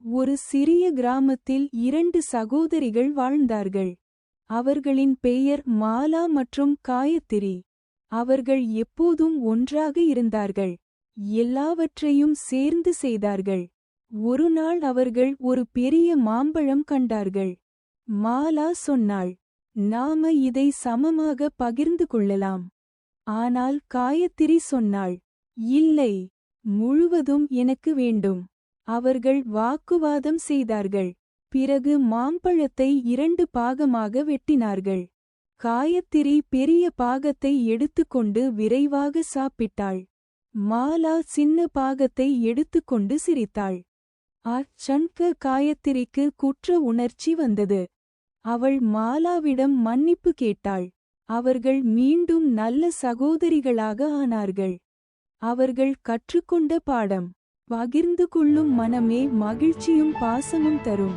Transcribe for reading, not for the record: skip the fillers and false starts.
ஒரு சிறிய கிராமத்தில் 2 சகோதரிகள் வாழ்ந்தார்கள். அவர்களின் பெயர் மாலா மற்றும் காயத்திரி. அவர்கள் எப்போதும் ஒன்றாக இருந்தார்கள். எல்லாவற்றையும் சேர்ந்து செய்தார்கள். ஒருநாள் அவர்கள் ஒரு பெரிய மாம்பழம் கண்டார்கள். மாலா சொன்னாள், நாம இதை சமமாக பகிர்ந்து கொள்ளலாம். ஆனால் காயத்திரி சொன்னாள், இல்லை, முழுவதும் எனக்கு வேண்டும். அவர்கள் வாக்குவாதம் செய்தார்கள். பிறகு மாம்பழத்தை 2 பாகமாக வெட்டினார்கள். காயத்திரி பெரிய பாகத்தை எடுத்துக்கொண்டு விரைவாக சாப்பிட்டாள். மாலா சின்ன பாகத்தை எடுத்துக்கொண்டு சிரித்தாள். காயத்திரிக்கு குற்ற உணர்ச்சி வந்தது. அவள் மாலாவிடம் மன்னிப்பு கேட்டாள். அவர்கள் மீண்டும் நல்ல சகோதரிகளாக ஆனார்கள். அவர்கள் கற்றுக்கொண்ட பாடம்: பகிர்ந்து கொள்ளும் மனமே மகிழ்ச்சியும் பாசமும் தரும்.